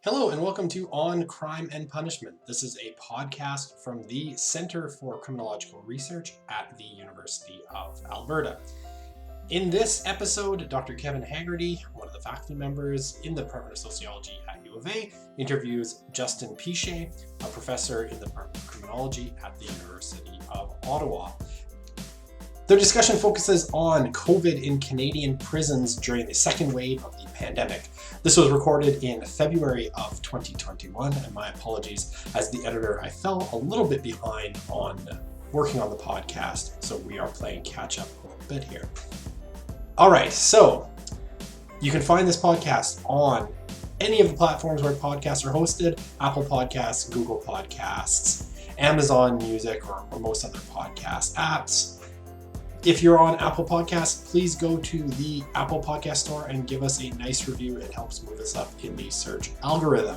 Hello and welcome to On Crime and Punishment. This is a podcast from the Center for Criminological Research at the University of Alberta. In this episode, Dr. Kevin Haggerty, one of the faculty members in the Department of Sociology at U of A, interviews Justin Piché, a professor in the Department of Criminology at the University of Ottawa. Their discussion focuses on COVID in Canadian prisons during the second wave of the pandemic. This was recorded in February of 2021, and my apologies, as the editor, I fell a little bit behind on working on the podcast, so we are playing catch up a little bit here. All right, so you can find this podcast on any of the platforms where podcasts are hosted: Apple Podcasts, Google Podcasts, Amazon Music, or most other podcast apps. If you're on Apple Podcasts, please go to the Apple Podcast Store and give us a nice review. It helps move us up in the search algorithm.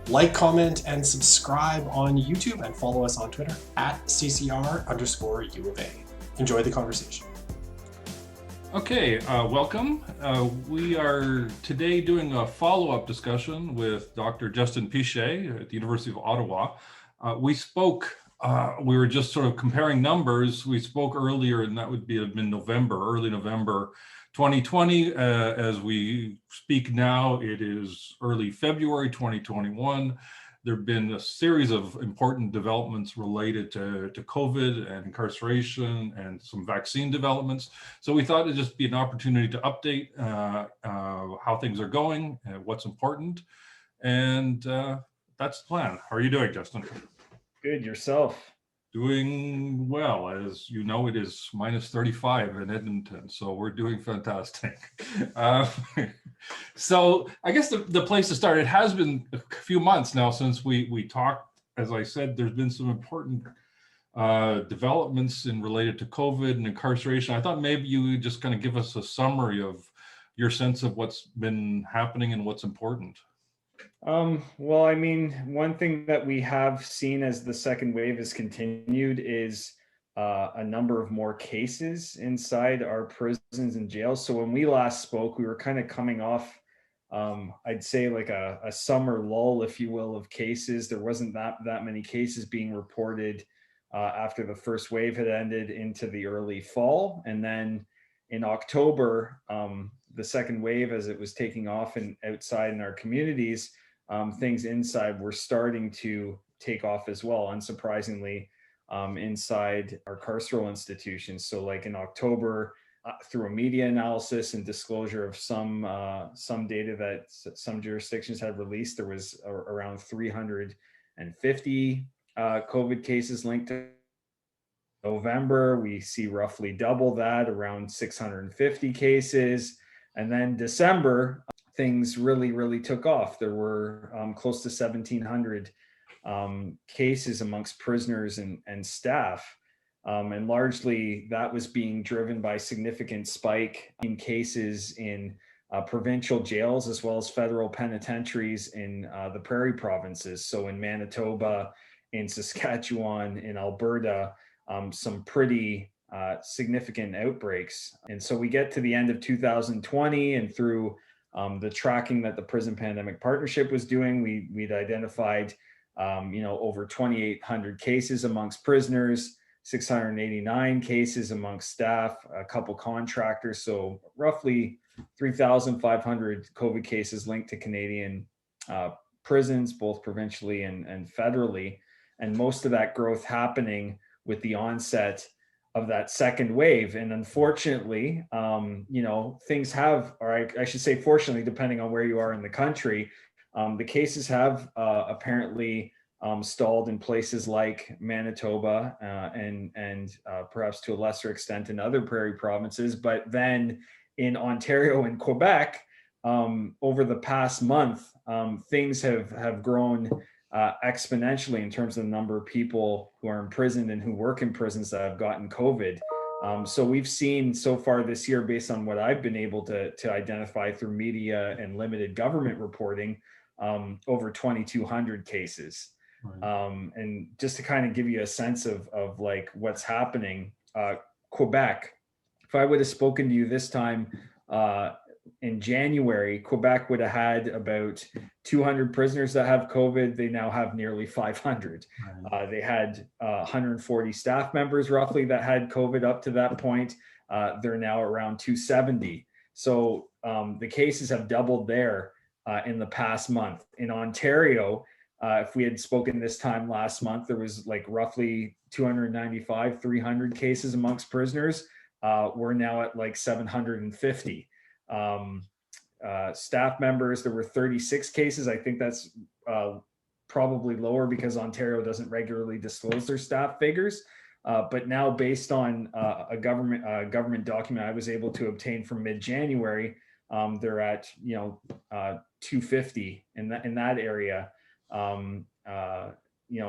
Like, comment, and subscribe on YouTube, and follow us on Twitter at @CCR_U of A. Enjoy the conversation. Okay, welcome. We are today doing a follow-up discussion with Dr. Justin Piché at the University of Ottawa. We were just sort of comparing numbers. We spoke earlier, and that would have been early November 2020. As we speak now, it is early February 2021. There have been a series of important developments related to COVID and incarceration and some vaccine developments. So we thought it'd just be an opportunity to update how things are going, what's important. And that's the plan. How are you doing, Justin? Good. Yourself? Doing well. As you know, it is minus 35 in Edmonton, so we're doing fantastic. So I guess the place to start, it has been a few months now since we talked. As I said, there's been some important developments related to COVID and incarceration. I thought maybe you would just kind of give us a summary of your sense of what's been happening and what's important. Well, I mean, one thing that we have seen as the second wave has continued is a number of more cases inside our prisons and jails. So when we last spoke, we were kind of coming off, I'd say like a summer lull, if you will, of cases. There wasn't that many cases being reported after the first wave had ended into the early fall. And then in October, the second wave, as it was taking off and outside in our communities, things inside were starting to take off as well, unsurprisingly, inside our carceral institutions. So like in October, through a media analysis and disclosure of some data that some jurisdictions had released, there was around 350 COVID cases linked to November. We see roughly double that, around 650 cases. And then December, things really took off. There were close to 1,700 cases amongst prisoners and staff. And largely that was being driven by significant spike in cases in provincial jails as well as federal penitentiaries in the prairie provinces. So in Manitoba, in Saskatchewan, in Alberta, some pretty significant outbreaks. And so we get to the end of 2020, and through the tracking that the Prison Pandemic Partnership was doing, we'd identified over 2,800 cases amongst prisoners, 689 cases amongst staff, a couple contractors, so roughly 3,500 COVID cases linked to Canadian prisons, both provincially and federally. And most of that growth happening with the onset of that second wave. And unfortunately, things have, or I should say fortunately, depending on where you are in the country, the cases have apparently stalled in places like Manitoba and perhaps to a lesser extent in other prairie provinces. But then in Ontario and Quebec, over the past month, things have grown exponentially in terms of the number of people who are imprisoned and who work in prisons that have gotten COVID. So we've seen so far this year, based on what I've been able to identify through media and limited government reporting, over 2,200 cases. Right. And just to kind of give you a sense of like what's happening, Quebec, if I would have spoken to you this time in January, Quebec would have had about 200 prisoners that have COVID. They now have nearly 500. Right. They had 140 staff members roughly that had COVID up to that point. They're now around 270. So the cases have doubled there in the past month. In Ontario, if we had spoken this time last month, there was like roughly 295, 300 cases amongst prisoners. We're now at like 750. Staff members, there were 36 cases. I think that's probably lower because Ontario doesn't regularly disclose their staff figures. But now, based on a government document I was able to obtain from mid-January, they're at 250 in that area.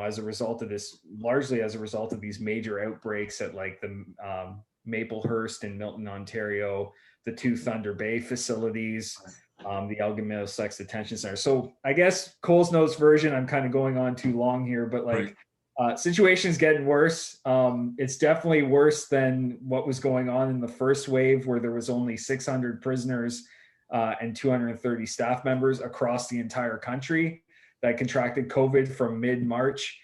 As a result of this, largely as a result of these major outbreaks at like the Maplehurst in Milton, Ontario, the two Thunder Bay facilities, the Elgin Sex Detention Center. So I guess Cole's Notes version, I'm kind of going on too long here, but like situation's getting worse. It's definitely worse than what was going on in the first wave, where there was only 600 prisoners and 230 staff members across the entire country that contracted COVID from mid-March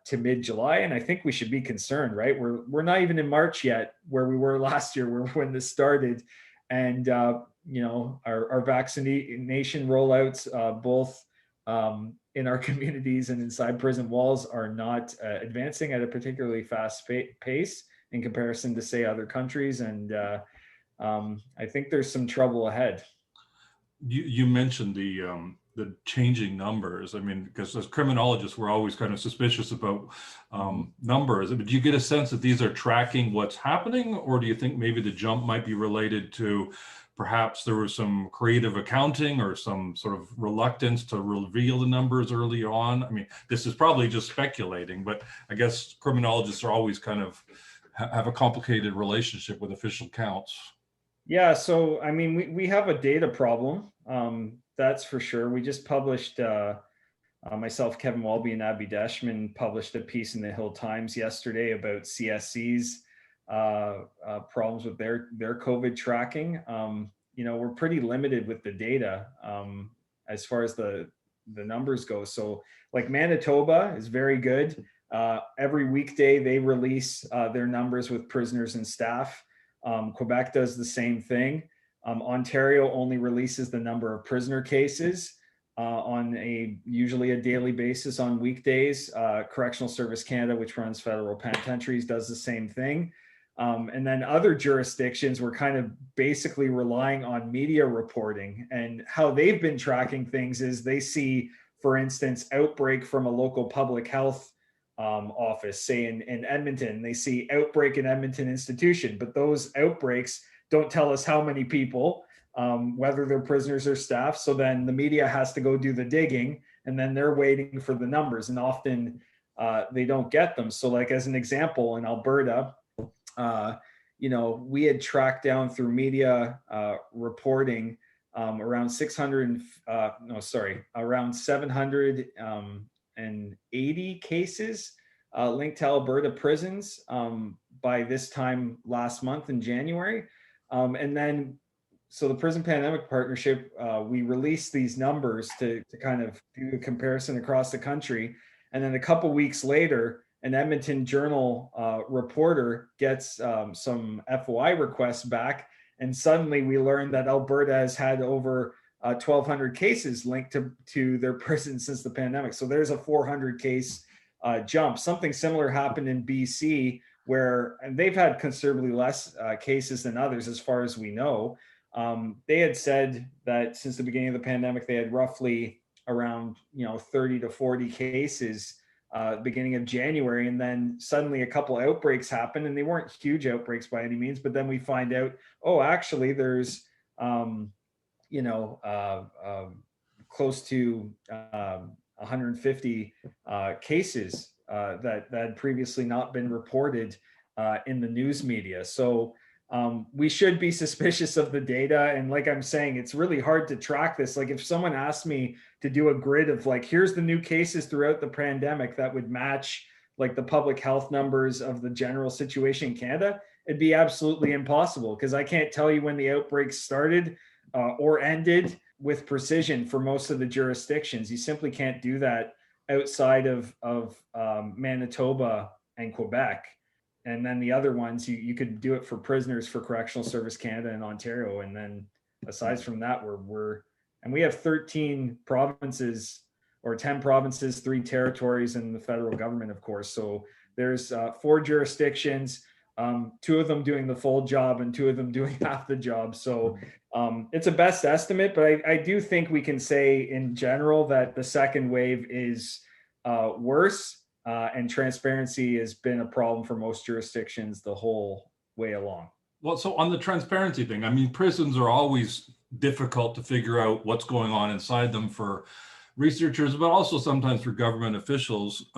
to mid-July. And I think we should be concerned, right? We're not even in March yet, where we were last year, when this started. And, our vaccination rollouts, both in our communities and inside prison walls, are not advancing at a particularly fast pace in comparison to, say, other countries. And I think there's some trouble ahead. You mentioned the changing numbers. I mean, because as criminologists, we're always kind of suspicious about numbers. But do you get a sense that these are tracking what's happening, or do you think maybe the jump might be related to perhaps there was some creative accounting or some sort of reluctance to reveal the numbers early on? I mean, this is probably just speculating, but I guess criminologists are always kind of have a complicated relationship with official counts. Yeah, so I mean, we have a data problem. That's for sure. We just published, myself, Kevin Walby, and Abby Deshman published a piece in the Hill Times yesterday about CSC's problems with their COVID tracking. We're pretty limited with the data as far as the numbers go. So like Manitoba is very good. Every weekday they release their numbers with prisoners and staff. Quebec does the same thing. Ontario only releases the number of prisoner cases on usually a daily basis on weekdays. Correctional Service Canada, which runs federal penitentiaries, does the same thing. And then other jurisdictions were kind of basically relying on media reporting, and how they've been tracking things is they see, for instance, outbreak from a local public health office, say in Edmonton. They see outbreak in Edmonton institution, but those outbreaks don't tell us how many people, whether they're prisoners or staff. So then the media has to go do the digging, and then they're waiting for the numbers, and often they don't get them. So like as an example, in Alberta, we had tracked down through media reporting around 780 cases linked to Alberta prisons by this time last month in January. And then, so the Prison Pandemic Partnership, we released these numbers to kind of do a comparison across the country. And then a couple weeks later, an Edmonton Journal reporter gets some FOI requests back, and suddenly we learned that Alberta has had over 1,200 cases linked to their prison since the pandemic. So there's a 400 case jump. Something similar happened in BC, where, and they've had considerably less cases than others as far as we know. They had said that since the beginning of the pandemic, they had roughly around 30 to 40 cases beginning of January, and then suddenly a couple outbreaks happened, and they weren't huge outbreaks by any means, but then we find out, oh, actually there's close to 150 cases that had previously not been reported in the news media. So we should be suspicious of the data. And like I'm saying, it's really hard to track this. Like if someone asked me to do a grid of like, here's the new cases throughout the pandemic that would match like the public health numbers of the general situation in Canada, it'd be absolutely impossible, because I can't tell you when the outbreaks started. or ended with precision for most of the jurisdictions. You simply can't do that outside of Manitoba and Quebec. And then the other ones, you could do it for prisoners for Correctional Service Canada and Ontario. And then aside from that, we have 13 provinces or 10 provinces, 3 territories, and the federal government, of course. So there's 4 jurisdictions, 2 of them doing the full job and 2 of them doing half the job. So it's a best estimate, but I do think we can say in general that the second wave is worse, and transparency has been a problem for most jurisdictions the whole way along. Well, so on the transparency thing, I mean, prisons are always difficult to figure out what's going on inside them for researchers, but also sometimes for government officials.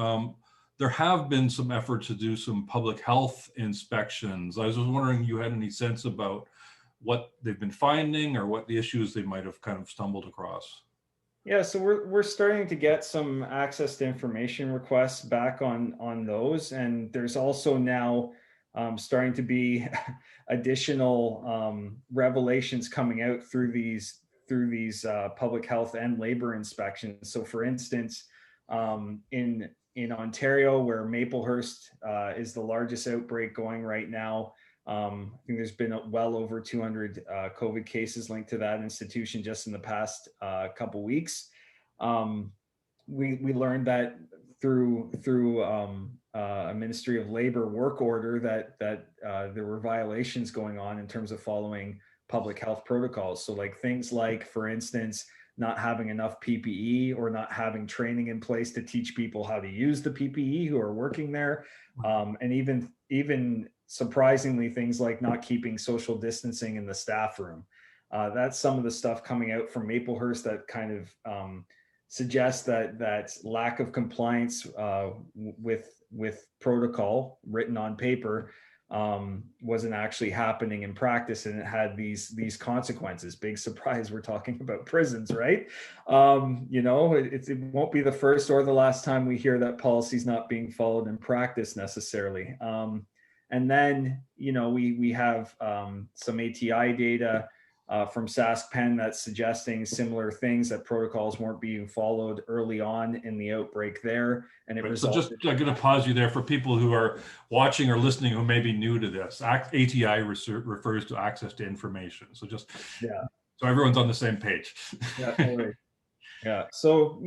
There have been some efforts to do some public health inspections. I was just wondering if you had any sense about what they've been finding or what the issues they might have kind of stumbled across. Yeah, so we're starting to get some access to information requests back on those, and there's also now starting to be additional revelations coming out through these public health and labor inspections. So, for instance, in Ontario, where Maplehurst is the largest outbreak going right now, I think there's been well over 200 COVID cases linked to that institution just in the past couple weeks. We learned that through a Ministry of Labor work order that there were violations going on in terms of following public health protocols. So like things like, for instance, not having enough PPE or not having training in place to teach people how to use the PPE who are working there, and even surprisingly, things like not keeping social distancing in the staff room. That's some of the stuff coming out from Maplehurst that kind of suggests that lack of compliance with protocol written on paper wasn't actually happening in practice, and it had these consequences. Big surprise, we're talking about prisons, right? It won't be the first or the last time we hear that policy's not being followed in practice necessarily. And then, we have some ATI data from SaskPen that's suggesting similar things, that protocols weren't being followed early on in the outbreak there. And So just I'm going to pause you there for people who are watching or listening who may be new to this. ATI refers to access to information. So so everyone's on the same page. Yeah, totally. Yeah. So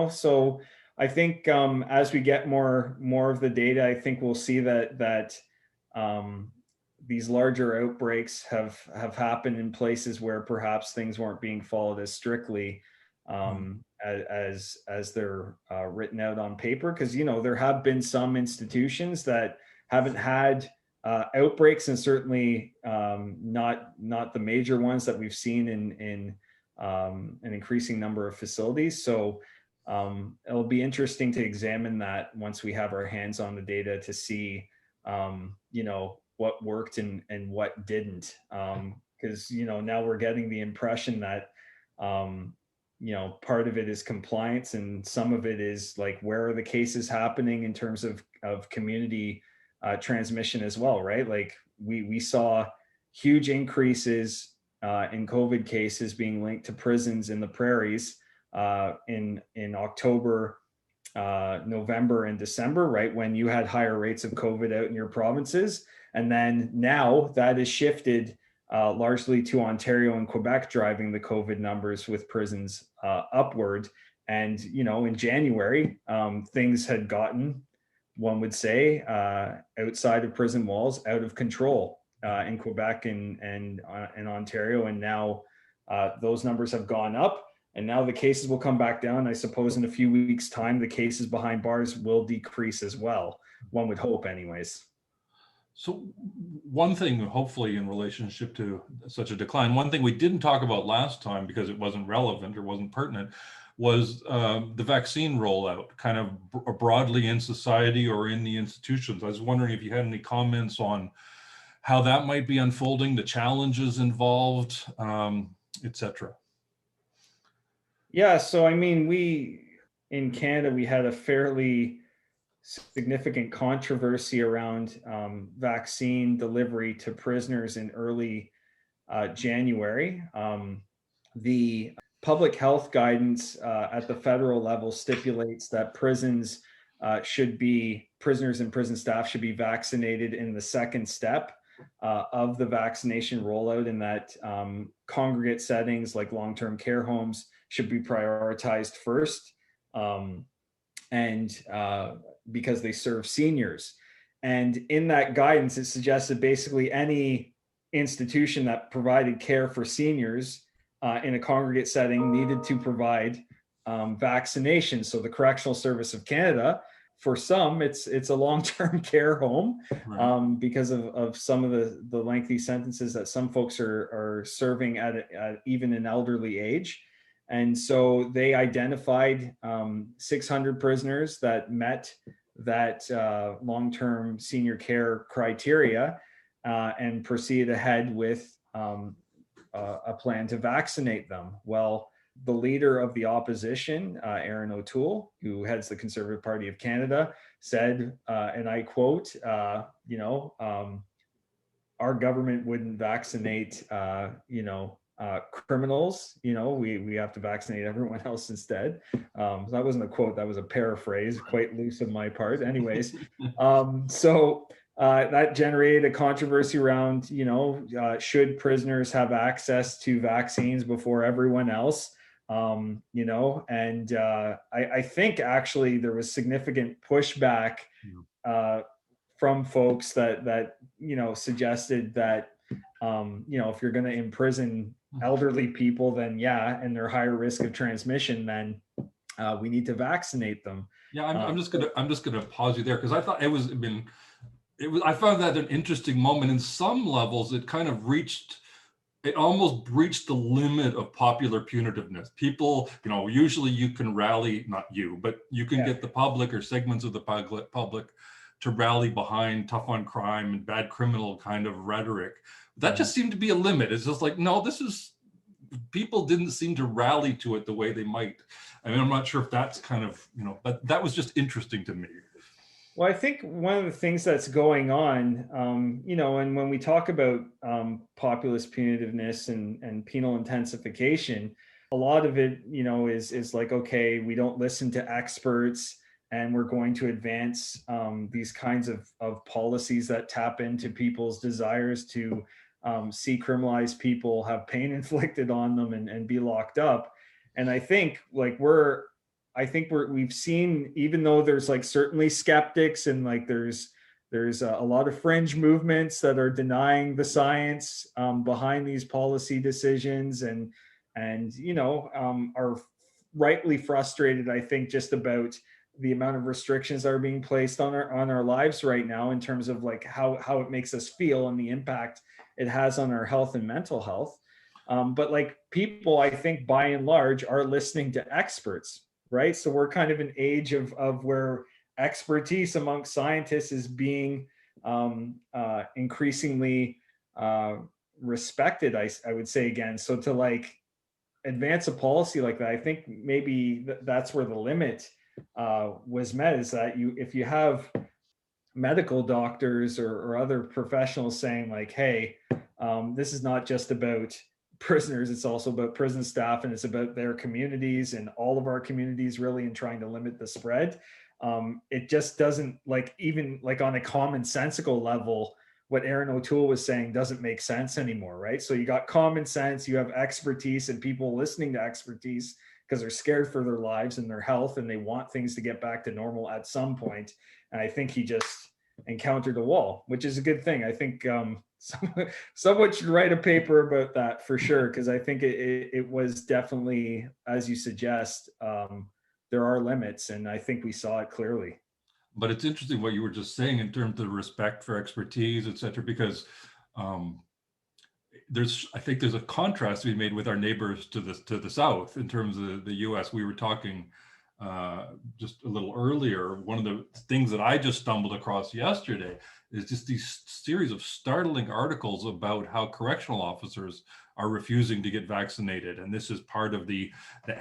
so I think as we get more of the data, I think we'll see that these larger outbreaks have happened in places where perhaps things weren't being followed as strictly as they're written out on paper. Because there have been some institutions that haven't had outbreaks, and certainly not the major ones that we've seen in an increasing number of facilities. So it'll be interesting to examine that once we have our hands on the data to see, what worked and what didn't. Because, now we're getting the impression that, part of it is compliance, and some of it is like, where are the cases happening in terms of community transmission as well, right? Like we saw huge increases in COVID cases being linked to prisons in the prairies in October, November, and December, right, when you had higher rates of COVID out in your provinces. And then now that is shifted largely to Ontario and Quebec, driving the COVID numbers with prisons upward. And, in January, things had gotten, one would say, outside of prison walls, out of control in Quebec and Ontario. And now those numbers have gone up, and now the cases will come back down. I suppose in a few weeks' time, the cases behind bars will decrease as well. One would hope anyways. So one thing, hopefully in relationship to such a decline, one thing we didn't talk about last time because it wasn't relevant or wasn't pertinent was the vaccine rollout, kind of broadly in society or in the institutions. I was wondering if you had any comments on how that might be unfolding, the challenges involved, et cetera. Yeah, so I mean, we in Canada, we had a fairly significant controversy around vaccine delivery to prisoners in early January. The public health guidance at the federal level stipulates that prisoners and prison staff should be vaccinated in the second step of the vaccination rollout, and that congregate settings like long-term care homes should be prioritized first, and because they serve seniors. And in that guidance, it suggests that basically any institution that provided care for seniors in a congregate setting needed to provide vaccination. So the Correctional Service of Canada, for some, it's a long-term care home, Right. because of some of the lengthy sentences that some folks are serving at even an elderly age. And so they identified 600 prisoners that met that long-term senior care criteria, and proceeded ahead with a plan to vaccinate them. Well, the leader of the opposition, Aaron O'Toole, who heads the Conservative Party of Canada, said, and I quote, our government wouldn't vaccinate, criminals. We have to vaccinate everyone else instead. So that wasn't a quote, that was a paraphrase, quite loose on my part. Anyways, so that generated a controversy around, should prisoners have access to vaccines before everyone else? And I think actually there was significant pushback from folks that suggested that if you're going to imprison elderly people, then and they're higher risk of transmission, then we need to vaccinate them. Yeah, I'm just gonna pause you there, because I thought I found that an interesting moment. In some levels, it almost breached the limit of popular punitiveness. People, usually you can rally, not you, but you can get the public or segments of the public to rally behind tough on crime and bad criminal kind of rhetoric. That just seemed to be a limit. It's just like, no, people didn't seem to rally to it the way they might. I mean, I'm not sure if that's kind of, but that was just interesting to me. Well, I think one of the things that's going on, and when we talk about populist punitiveness and penal intensification, a lot of it, is like, okay, we don't listen to experts, and we're going to advance these kinds of policies that tap into people's desires to see criminalized people have pain inflicted on them and be locked up. And I think we've seen, even though there's like certainly skeptics and like there's a lot of fringe movements that are denying the science behind these policy decisions, and are rightly frustrated, I think, just about the amount of restrictions that are being placed on our lives right now, in terms of like how it makes us feel and the impact it has on our health and mental health. But like, people, I think by and large, are listening to experts, right? So we're kind of an age of where expertise amongst scientists is being increasingly respected, I would say, again. So to like advance a policy like that, I think maybe that's where the limit was met, is that if you have medical doctors or other professionals saying like, hey, this is not just about prisoners, it's also about prison staff, and it's about their communities and all of our communities, really, in trying to limit the spread. It just doesn't, like, even like on a commonsensical level, what Aaron O'Toole was saying doesn't make sense anymore, right? So you got common sense, you have expertise, and people listening to expertise because they're scared for their lives and their health, and they want things to get back to normal at some point. And I think he just encountered a wall, which is a good thing. I think someone should write a paper about that for sure, because I think it was definitely, as you suggest, there are limits, and I think we saw it clearly. But it's interesting what you were just saying in terms of respect for expertise, et cetera, because I think there's a contrast to be made with our neighbors to the south in terms of the U.S. We were talking just a little earlier. One of the things that I just stumbled across yesterday is just these series of startling articles about how correctional officers are refusing to get vaccinated. And this is part of the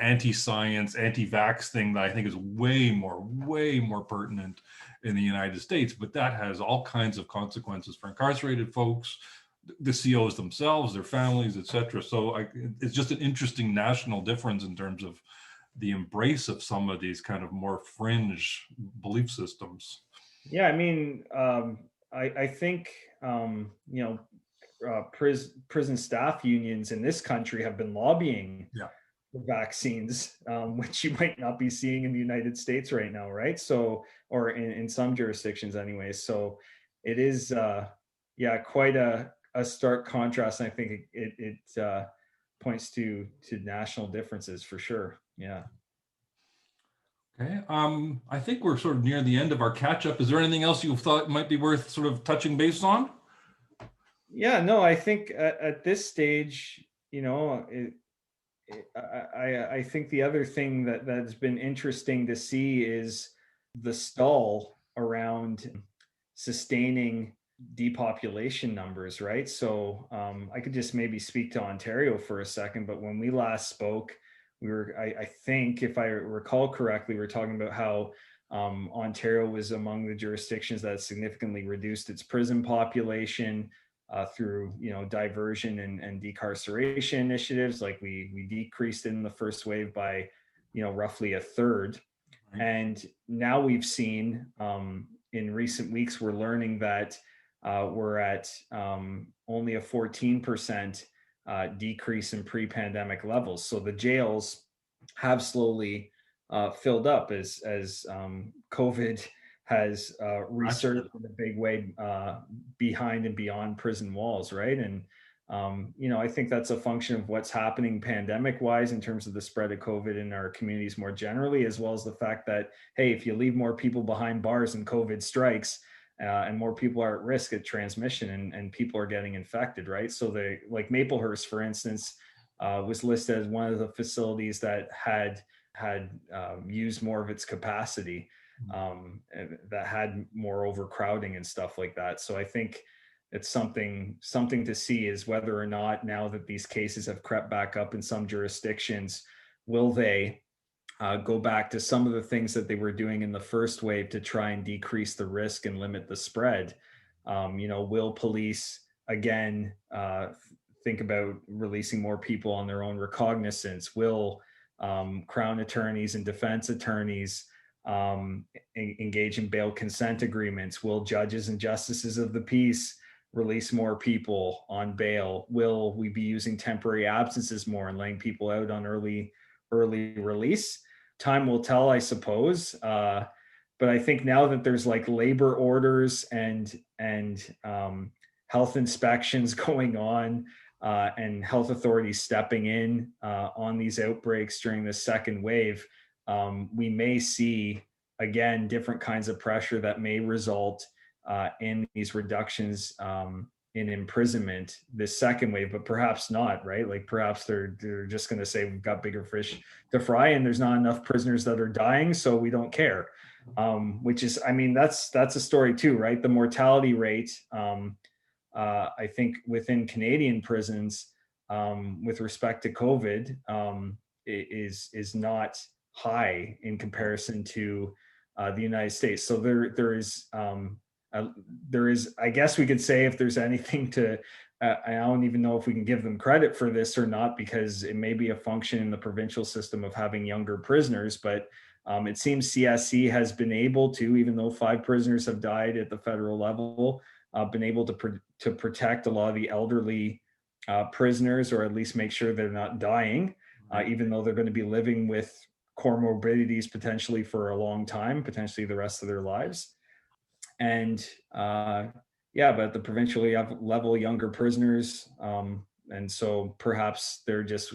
anti-science, anti-vax thing that I think is way more pertinent in the United States. But that has all kinds of consequences for incarcerated folks. the COs themselves, their families, etc. So it's just an interesting national difference in terms of the embrace of some of these kind of more fringe belief systems. Yeah, I mean, I think prison staff unions in this country have been lobbying Yeah. for vaccines, which you might not be seeing in the United States right now, right? So, or in some jurisdictions, anyways. So, it is, quite a stark contrast. And I think it points to national differences for sure. Yeah. Okay. I think we're sort of near the end of our catch up. Is there anything else you thought might be worth sort of touching base on? Yeah, no, I think at this stage, I think the other thing that's been interesting to see is the stall around sustaining depopulation numbers, right? So I could just maybe speak to Ontario for a second, but when we last spoke, I think, if I recall correctly, we were talking about how Ontario was among the jurisdictions that significantly reduced its prison population through diversion and decarceration initiatives. Like we decreased in the first wave by roughly a third, Right. and now we've seen in recent weeks we're learning that we're at only a 14% decrease in pre-pandemic levels. So the jails have slowly filled up as COVID has resurged in a big way behind and beyond prison walls, right? And I think that's a function of what's happening pandemic-wise in terms of the spread of COVID in our communities more generally, as well as the fact that, hey, if you leave more people behind bars and COVID strikes, and more people are at risk of transmission, and people are getting infected, right? So like Maplehurst, for instance, was listed as one of the facilities that had used more of its capacity, that had more overcrowding and stuff like that. So I think it's something to see, is whether or not, now that these cases have crept back up in some jurisdictions, will they go back to some of the things that they were doing in the first wave to try and decrease the risk and limit the spread? Will police again think about releasing more people on their own recognizance? Will Crown attorneys and defense attorneys engage in bail consent agreements? Will judges and justices of the peace release more people on bail? Will we be using temporary absences more and letting people out on early release? Time will tell, I suppose. But I think now that there's like labor orders and health inspections going on, and health authorities stepping in on these outbreaks during the second wave, we may see again different kinds of pressure that may result in these reductions in imprisonment this second wave, but perhaps not, right? Like perhaps they're just going to say we've got bigger fish to fry and there's not enough prisoners that are dying, so we don't care. Which is, I mean, that's a story too, right? The mortality rate, I think within Canadian prisons, with respect to COVID, is not high in comparison to the United States. So there is, I guess we could say, if there's anything to, I don't even know if we can give them credit for this or not, because it may be a function in the provincial system of having younger prisoners, but it seems CSC has been able to, even though 5 prisoners have died at the federal level, been able to protect a lot of the elderly prisoners, or at least make sure they're not dying, even though they're going to be living with comorbidities potentially for a long time, potentially the rest of their lives. And but at the provincial level, younger prisoners, and so perhaps they're just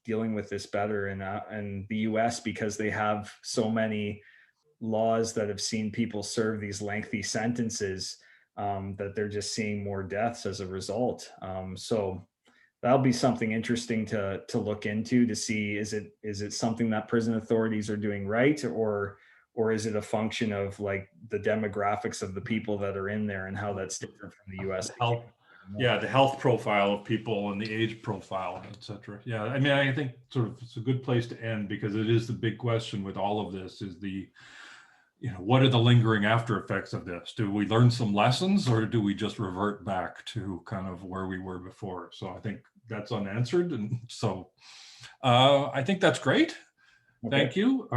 dealing with this better in the US, because they have so many laws that have seen people serve these lengthy sentences, that they're just seeing more deaths as a result. So that'll be something interesting to look into, to see, is it something that prison authorities are doing right, or is it a function of like the demographics of the people that are in there and how that's different from the US? The health profile of people and the age profile, etc. Yeah, I mean, I think sort of it's a good place to end, because it is the big question with all of this, is the what are the lingering after effects of this? Do we learn some lessons, or do we just revert back to kind of where we were before? So I think that's unanswered. And so I think that's great. Okay. Thank you.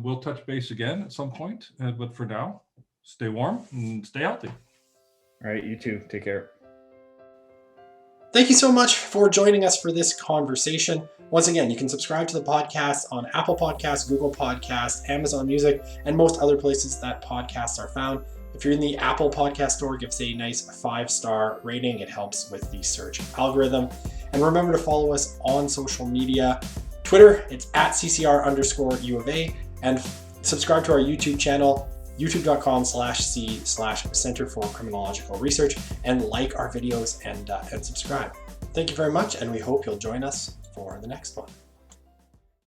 We'll touch base again at some point, but for now, stay warm and stay healthy. All right, you too. Take care. Thank you so much for joining us for this conversation. Once again, you can subscribe to the podcast on Apple Podcasts, Google Podcasts, Amazon Music, and most other places that podcasts are found. If you're in the Apple Podcast Store, give us a nice 5-star rating. It helps with the search algorithm. And remember to follow us on social media. Twitter, it's at @CCR_U of A, and subscribe to our YouTube channel, youtube.com/C/Center for Criminological Research, and like our videos and subscribe. Thank you very much, and we hope you'll join us for the next one.